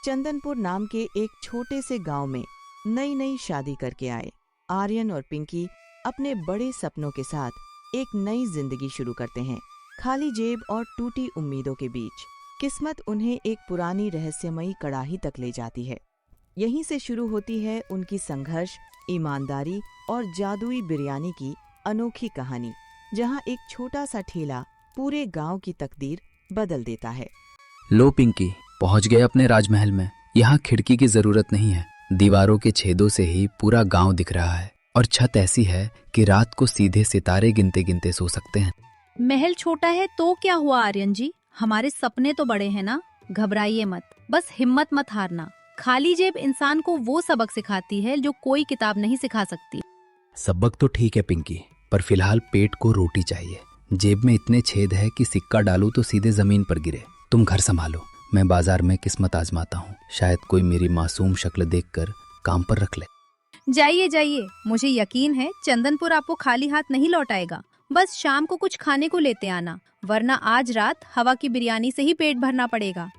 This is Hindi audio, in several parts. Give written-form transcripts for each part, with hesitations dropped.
चंदनपुर नाम के एक छोटे से गांव में नई नई शादी करके आए आर्यन और पिंकी अपने बड़े सपनों के साथ एक नई जिंदगी शुरू करते हैं। खाली जेब और टूटी उम्मीदों के बीच किस्मत उन्हें एक पुरानी रहस्यमयी कड़ाही तक ले जाती है। यहीं से शुरू होती है उनकी संघर्ष, ईमानदारी और जादुई बिरयानी की अनोखी कहानी, जहां एक छोटा सा ठेला पूरे गांव की तकदीर बदल देता है। लो पिंकी, पहुंच गए अपने राजमहल में। यहाँ खिड़की की जरूरत नहीं है, दीवारों के छेदों से ही पूरा गांव दिख रहा है और छत ऐसी है कि रात को सीधे सितारे गिनते गिनते सो सकते हैं। महल छोटा है तो क्या हुआ आर्यन जी, हमारे सपने तो बड़े हैं ना। घबराइए मत, बस हिम्मत मत हारना। खाली जेब इंसान को वो सबक सिखाती है जो कोई किताब नहीं सिखा सकती। सबक तो ठीक है पिंकी, पर फिलहाल पेट को रोटी चाहिए। जेब में इतने छेद है कि सिक्का डालूं तो सीधे जमीन पर गिरे। तुम घर संभालो, मैं बाजार में किस्मत आजमाता हूँ। शायद कोई मेरी मासूम शक्ल देखकर काम पर रख ले। जाइए जाइए, मुझे यकीन है चंदनपुर आपको खाली हाथ नहीं लौटाएगा। बस शाम को कुछ खाने को लेते आना, वरना आज रात हवा की बिरयानी से ही पेट भरना पड़ेगा।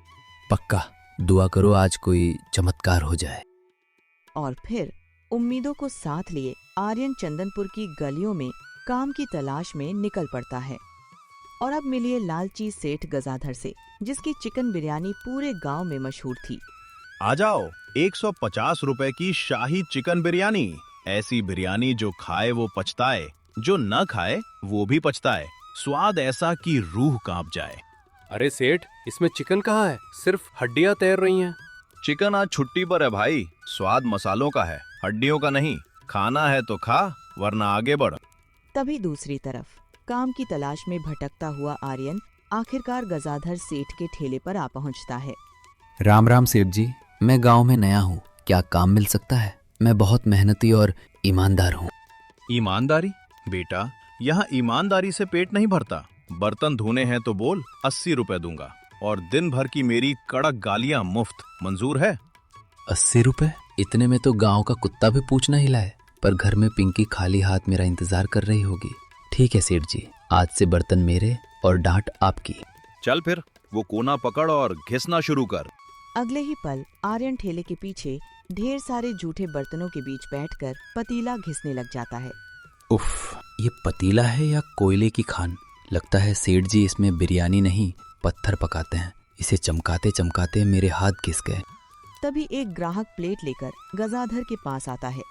पक्का, दुआ करो आज कोई चमत्कार हो जाए। और फिर उम्मीदों को साथ लिए आर्यन चंदनपुर की गलियों में काम की तलाश में निकल पड़ता है। और अब मिलिए लालची सेठ गजाधर से, जिसकी चिकन बिरयानी पूरे गांव में मशहूर थी। आ जाओ, 150 रुपए की शाही चिकन बिरयानी। ऐसी बिरयानी जो खाए वो पछताए, जो न खाए वो भी पछताए। स्वाद ऐसा कि रूह कांप जाए। अरे सेठ, इसमें चिकन कहाँ है? सिर्फ हड्डियां तैर रही हैं। चिकन आज छुट्टी पर है भाई। स्वाद मसालों का है, हड्डियों का नहीं। खाना है तो खा, वरना आगे बढ़। तभी दूसरी तरफ काम की तलाश में भटकता हुआ आर्यन आखिरकार गजाधर सेठ के ठेले पर आ पहुंचता है। राम राम सेठ जी, मैं गांव में नया हूँ, क्या काम मिल सकता है? मैं बहुत मेहनती और ईमानदार हूँ। ईमानदारी? बेटा, यहाँ ईमानदारी से पेट नहीं भरता। बर्तन धोने हैं तो बोल, 80 रुपए दूंगा, और दिन भर की मेरी कड़क गालियां मुफ्त। मंजूर है? 80 रुपए? इतने में तो गांव का कुत्ता भी पूछ न हिलाए। पर घर में पिंकी खाली हाथ मेरा इंतजार कर रही होगी। ठीक है सेठ जी, आज से बर्तन मेरे और डांट आपकी। चल फिर, वो कोना पकड़ और घिसना शुरू कर। अगले ही पल आर्यन ठेले के पीछे ढेर सारे जूठे बर्तनों के बीच बैठकर पतीला घिसने लग जाता है। उफ, ये पतीला है या कोयले की खान? लगता है सेठ जी इसमें बिरयानी नहीं, पत्थर पकाते हैं। इसे चमकाते चमकाते मेरे हाथ घिस गए। तभी एक ग्राहक प्लेट लेकर गजाधर के पास आता है।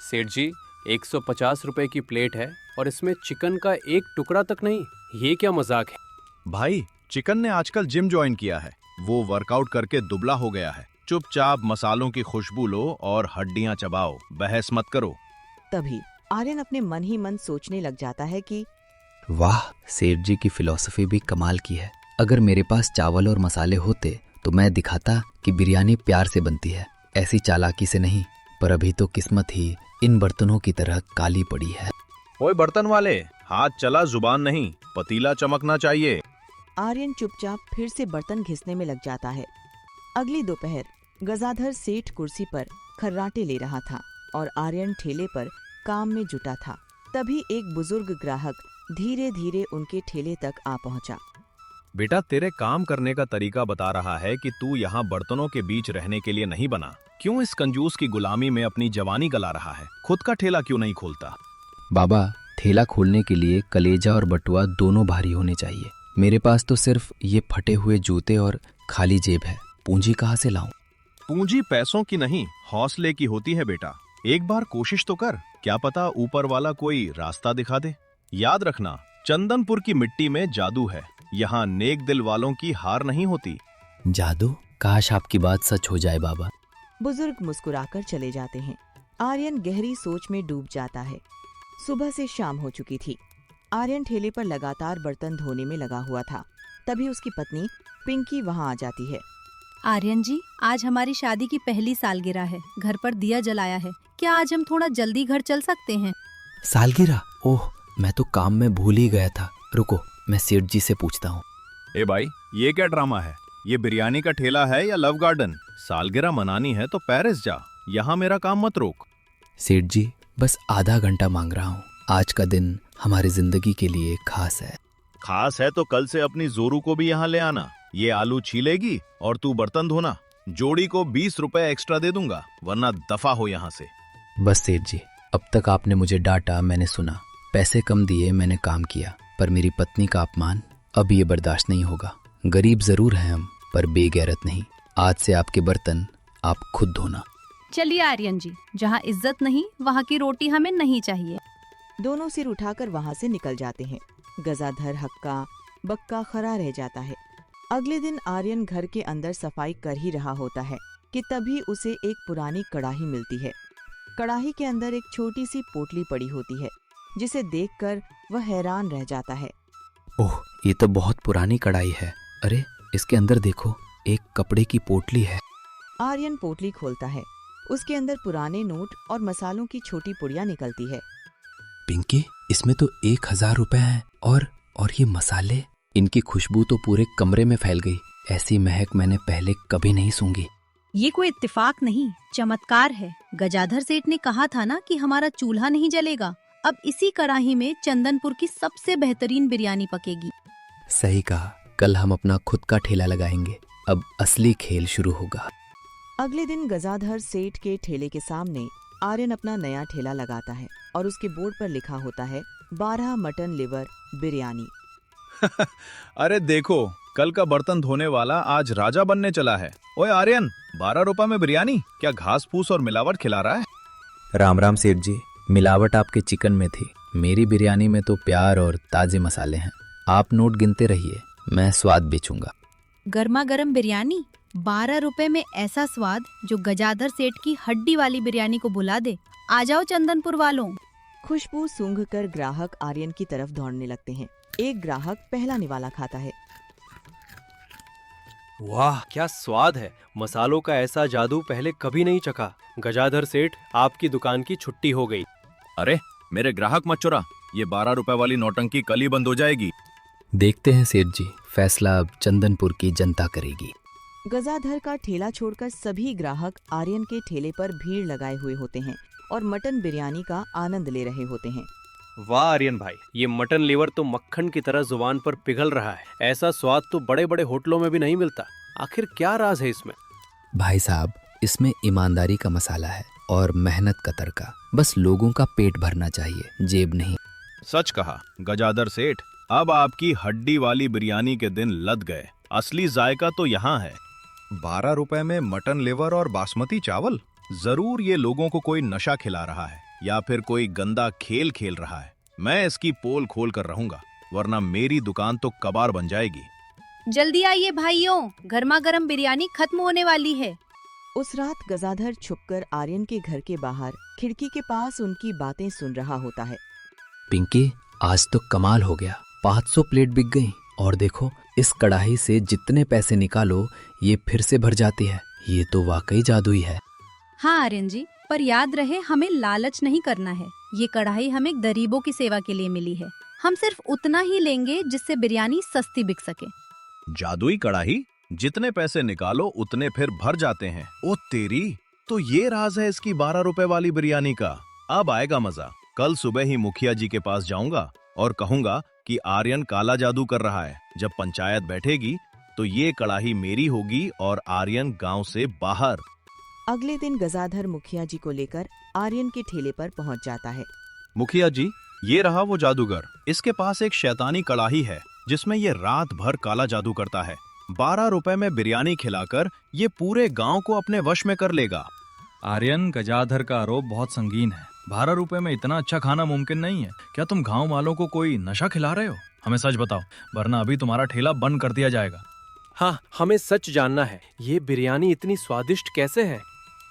सेठ जी, 150 रुपए की प्लेट है और इसमें चिकन का एक टुकड़ा तक नहीं। ये क्या मजाक है? भाई, चिकन ने आजकल जिम ज्वाइन किया है। वो वर्कआउट करके दुबला हो गया है। चुपचाप मसालों की खुशबू लो और हड्डियां चबाओ, बहस मत करो। तभी आर्यन अपने मन ही मन सोचने लग जाता है कि वाह, सेठ जी की फिलॉसफी भी कमाल की है। अगर मेरे पास चावल और मसाले होते तो मैं दिखाता कि बिरयानी प्यार से बनती है, ऐसी चालाकी से नहीं। पर अभी तो किस्मत ही इन बर्तनों की तरह काली पड़ी है। ओए बर्तन वाले, हाथ चला जुबान नहीं, पतीला चमकना चाहिए। आर्यन चुपचाप फिर से बर्तन घिसने में लग जाता है। अगली दोपहर गजाधर सेठ कुर्सी पर खर्राटे ले रहा था और आर्यन ठेले पर काम में जुटा था। तभी एक बुजुर्ग ग्राहक धीरे धीरे उनके ठेले तक आ पहुंचा। बेटा, तेरे काम करने का तरीका बता रहा है कि तू यहाँ बर्तनों के बीच रहने के लिए नहीं बना। क्यों इस कंजूस की गुलामी में अपनी जवानी गला रहा है? खुद का ठेला क्यों नहीं खोलता? बाबा, ठेला खोलने के लिए कलेजा और बटुआ दोनों भारी होने चाहिए। मेरे पास तो सिर्फ ये फटे हुए जूते और खाली जेब है। पूंजी कहाँ से लाऊं? पूंजी पैसों की नहीं, हौसले की होती है बेटा। एक बार कोशिश तो कर, क्या पता ऊपर वाला कोई रास्ता दिखा दे। याद रखना, चंदनपुर की मिट्टी में जादू है। यहाँ नेक दिल वालों की हार नहीं होती। जादू? काश आपकी बात सच हो जाए बाबा। बुजुर्ग मुस्कुराकर चले जाते हैं। आर्यन गहरी सोच में डूब जाता है। सुबह से शाम हो चुकी थी। आर्यन ठेले पर लगातार बर्तन धोने में लगा हुआ था। तभी उसकी पत्नी पिंकी वहां आ जाती है। आर्यन जी, आज हमारी शादी की पहली सालगिरह है। घर पर दिया जलाया है, क्या आज हम थोड़ा जल्दी घर चल सकते हैं? सालगिरह? ओह, मैं तो काम में भूल ही गया था। रुको, मैं सेठ जी से पूछता हूँ। ए भाई, ये क्या ड्रामा है? ये बिरयानी का ठेला है या लव गार्डन? सालगिरह मनानी है तो पेरिस जा, यहाँ मेरा काम मत रोक। सेठ जी, बस आधा घंटा मांग रहा हूँ। आज का दिन हमारी जिंदगी के लिए खास है। खास है तो कल से अपनी जोरू को भी यहाँ ले आना। ये आलू छीलेगी और तू बर्तन धोना। जोड़ी को 20 रुपए एक्स्ट्रा दे दूंगा, वरना दफा हो यहाँ से। बस सेठ जी, अब तक आपने मुझे डांटा, मैंने सुना, पैसे कम दिए, मैंने काम किया, पर मेरी पत्नी का अपमान अब ये बर्दाश्त नहीं होगा। गरीब जरूर हैं हम, पर बेगैरत नहीं। आज से आपके बर्तन आप खुद धोना। चलिए आर्यन जी, जहाँ इज्जत नहीं वहाँ की रोटी हमें नहीं चाहिए। दोनों सिर उठाकर वहां से निकल जाते हैं। गजाधर हक्का बक्का खड़ा रह जाता है। अगले दिन आर्यन घर के अंदर सफाई कर ही रहा होता है कि तभी उसे एक पुरानी कड़ाही मिलती है। कड़ाही के अंदर एक छोटी सी पोटली पड़ी होती है, जिसे देखकर वह हैरान रह जाता है। ओह, ये तो बहुत पुरानी कढ़ाई है। अरे, इसके अंदर देखो, एक कपड़े की पोटली है। आर्यन पोटली खोलता है। उसके अंदर पुराने नोट और मसालों की छोटी पुड़ियाँ निकलती है। पिंकी, इसमें तो 1000 रुपए हैं। और ये मसाले, इनकी खुशबू तो पूरे कमरे में फैल गई। ऐसी महक मैंने पहले कभी नहीं सूंघी। ये कोई इत्तेफाक नहीं, चमत्कार है। गजाधर सेठ ने कहा था ना कि हमारा चूल्हा नहीं जलेगा। अब इसी कड़ाही में चंदनपुर की सबसे बेहतरीन बिरयानी पकेगी। सही कहा, कल हम अपना खुद का ठेला लगाएंगे। अब असली खेल शुरू होगा। अगले दिन गजाधर सेठ के ठेले के सामने आर्यन अपना नया ठेला लगाता है और उसके बोर्ड पर लिखा होता है 12 मटन लिवर बिरयानी। अरे देखो, कल का बर्तन धोने वाला आज राजा बनने चला है। ओए आर्यन, 12 रुपए में बिरयानी? क्या घास फूस और मिलावट खिला रहा है? राम राम सेठ जी, मिलावट आपके चिकन में थी, मेरी बिरयानी में तो प्यार और ताजे मसाले हैं। आप नोट गिनते रहिए, मैं स्वाद बेचूंगा। गर्मा गर्म बिरयानी, 12 रुपए में ऐसा स्वाद जो गजाधर सेठ की हड्डी वाली बिरयानी को भुला दे। आ जाओ चंदनपुर वालों। खुशबू सूंघकर ग्राहक आर्यन की तरफ दौड़ने लगते हैं। एक ग्राहक पहला निवाला खाता है। वाह, क्या स्वाद है। मसालों का ऐसा जादू पहले कभी नहीं चखा। गजाधर सेठ, आपकी दुकान की छुट्टी हो गई। अरे मेरे ग्राहक मत चुरा, ये 12 रुपए वाली नौटंकी कल ही बंद हो जाएगी। देखते हैं सेठ जी, फैसला अब चंदनपुर की जनता करेगी। गजाधर का ठेला छोड़कर सभी ग्राहक आर्यन के ठेले पर भीड़ लगाए हुए होते हैं और मटन बिरयानी का आनंद ले रहे होते हैं। वाह आर्यन भाई, ये मटन लीवर तो मक्खन की तरह जुबान पर पिघल रहा है। ऐसा स्वाद तो बड़े बड़े होटलों में भी नहीं मिलता। आखिर क्या राज है इसमें? भाई साहब, इसमें ईमानदारी का मसाला है और मेहनत का तड़का। बस लोगों का पेट भरना चाहिए, जेब नहीं। सच कहा गजाधर सेठ, अब आपकी हड्डी वाली बिरयानी के दिन लद गए। असली जायका तो यहाँ है। 12 रुपए में मटन लिवर और बासमती चावल? जरूर ये लोगों को कोई नशा खिला रहा है या फिर कोई गंदा खेल खेल रहा है। मैं इसकी पोल खोल कर रहूंगा, वरना मेरी दुकान तो कबाड़ बन जाएगी। जल्दी आइए भाइयों, गर्मा गर्म बिरयानी खत्म होने वाली है। उस रात गजाधर छुपकर आर्यन के घर के बाहर खिड़की के पास उनकी बातें सुन रहा होता है। पिंकी, आज तो कमाल हो गया, 500 प्लेट बिक गई। और देखो, इस कढ़ाई से जितने पैसे निकालो ये फिर से भर जाती है। ये तो वाकई जादुई है। हाँ आर्यन जी, पर याद रहे हमें लालच नहीं करना है। ये कढ़ाई हमें गरीबों की सेवा के लिए मिली है। हम सिर्फ उतना ही लेंगे जिससे बिरयानी सस्ती बिक सके। जादुई कड़ाही? जितने पैसे निकालो उतने फिर भर जाते हैं। ओ तेरी, तो ये राज है इसकी 12 रुपए वाली बिरयानी का। अब आएगा मजा। कल सुबह ही मुखिया जी के पास जाऊंगा और कहूंगा कि आर्यन काला जादू कर रहा है। जब पंचायत बैठेगी तो ये कड़ाही मेरी होगी और आर्यन गांव से बाहर। अगले दिन गजाधर मुखिया जी को लेकर आर्यन के ठेले पर पहुंच जाता है। मुखिया जी, ये रहा वो जादूगर। इसके पास एक शैतानी कड़ाही है जिसमें ये रात भर काला जादू करता है। 12 रुपए में बिरयानी खिलाकर ये पूरे गांव को अपने वश में कर लेगा। आर्यन, गजाधर का आरोप बहुत संगीन है। 12 रुपए में इतना अच्छा खाना मुमकिन नहीं है। क्या तुम गांव वालों को कोई नशा खिला रहे हो? हमें सच बताओ, वरना अभी तुम्हारा ठेला बंद कर दिया जाएगा। हाँ, हमें सच जानना है। ये बिरयानी इतनी स्वादिष्ट कैसे है?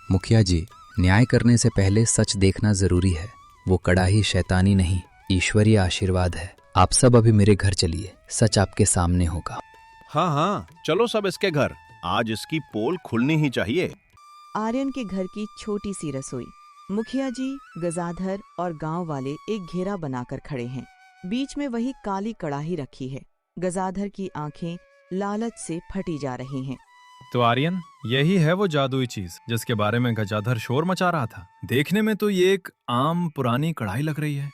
मुखिया जी, न्याय करने से पहले सच देखना जरूरी है। वो कड़ाही शैतानी नहीं, ईश्वरीय आशीर्वाद है। आप सब अभी मेरे घर चलिए, सच आपके सामने होगा। हाँ हाँ, चलो सब इसके घर। आज इसकी पोल खुलनी ही चाहिए। आर्यन के घर की छोटी सी रसोई। मुखिया जी, गजाधर और गांव वाले एक घेरा बनाकर खड़े हैं। बीच में वही काली कड़ाही रखी है। गजाधर की आंखें लालच से फटी जा रही हैं। तो आर्यन, यही है वो जादुई चीज जिसके बारे में गजाधर शोर मचा रहा था। देखने में तो ये एक आम पुरानी कढ़ाई लग रही है।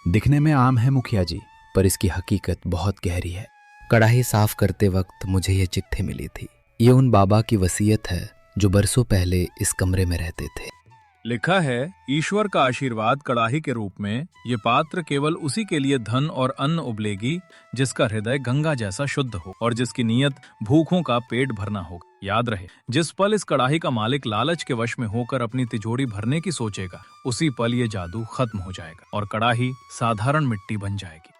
दिखने में आम है मुखिया जी, पर इसकी हकीकत बहुत गहरी है। कढ़ाई साफ करते वक्त मुझे ये चिट्ठी मिली थी। ये उन बाबा की वसीयत है जो बरसों पहले इस कमरे में रहते थे। लिखा है, ईश्वर का आशीर्वाद कड़ाही के रूप में ये पात्र केवल उसी के लिए धन और अन्न उबलेगी जिसका हृदय गंगा जैसा शुद्ध हो और जिसकी नीयत भूखों का पेट भरना होगा। याद रहे, जिस पल इस कड़ाही का मालिक लालच के वश में होकर अपनी तिजोरी भरने की सोचेगा, उसी पल ये जादू खत्म हो जाएगा और कड़ाही साधारण मिट्टी बन जाएगी।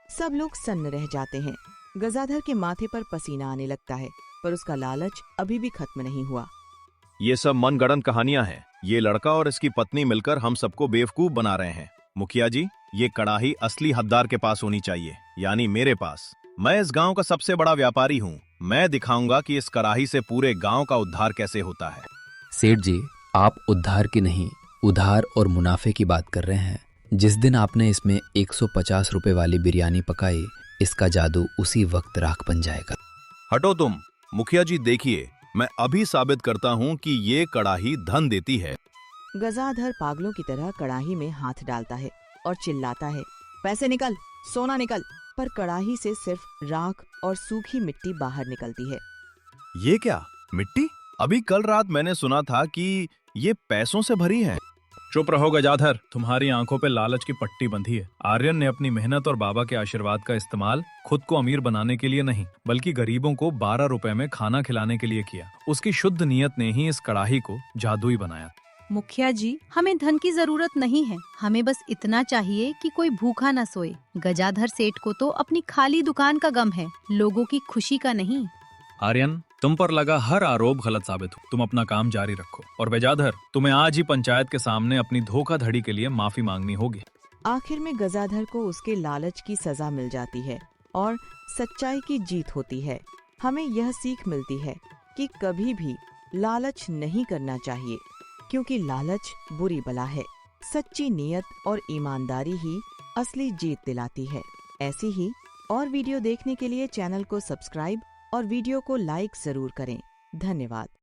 सब लोग सन्न रह जाते हैं। गजाधर के माथे पर पसीना आने लगता है, पर उसका लालच अभी भी खत्म नहीं हुआ। ये सब मनगढ़ंत कहानियां हैं। ये लड़का और इसकी पत्नी मिलकर हम सबको बेवकूफ बना रहे हैं। मुखिया जी, ये कड़ाही असली हकदार के पास होनी चाहिए, यानी मेरे पास। मैं इस गांव का सबसे बड़ा व्यापारी हूँ। मैं दिखाऊंगा कि इस कड़ाही से पूरे गांव का उद्धार कैसे होता है। सेठ जी, आप उद्धार की नहीं, उधार और मुनाफे की बात कर रहे हैं। जिस दिन आपने इसमें 150 रुपए वाली बिरयानी पकाई, इसका जादू उसी वक्त राख बन जाएगा। हटो तुम। मुखिया जी देखिए, मैं अभी साबित करता हूँ कि ये कड़ाही धन देती है। गजाधर पागलों की तरह कड़ाही में हाथ डालता है और चिल्लाता है, पैसे निकल, सोना निकल। पर कड़ाही से सिर्फ राख और सूखी मिट्टी बाहर निकलती है। ये क्या मिट्टी? अभी कल रात मैंने सुना था कि ये पैसों से भरी है। चुप रहो गजाधर, तुम्हारी आंखों पे लालच की पट्टी बंधी है। आर्यन ने अपनी मेहनत और बाबा के आशीर्वाद का इस्तेमाल खुद को अमीर बनाने के लिए नहीं, बल्कि गरीबों को 12 रुपए में खाना खिलाने के लिए किया। उसकी शुद्ध नीयत ने ही इस कड़ाही को जादुई बनाया। मुखिया जी, हमें धन की जरूरत नहीं है, हमें बस इतना चाहिए कि कोई भूखा न सोए। गजाधर सेठ को तो अपनी खाली दुकान का गम है, लोगों की खुशी का नहीं। आर्यन, तुम पर लगा हर आरोप गलत साबित हो। तुम अपना काम जारी रखो और गजाधर, तुम्हें आज ही पंचायत के सामने अपनी धोखाधड़ी के लिए माफी मांगनी होगी। आखिर में गजाधर को उसके लालच की सजा मिल जाती है और सच्चाई की जीत होती है। हमें यह सीख मिलती है कि कभी भी लालच नहीं करना चाहिए, क्योंकि लालच बुरी बला है। सच्ची नीयत और ईमानदारी ही असली जीत दिलाती है। ऐसी ही और वीडियो देखने के लिए चैनल को सब्सक्राइब और वीडियो को लाइक जरूर करें। धन्यवाद।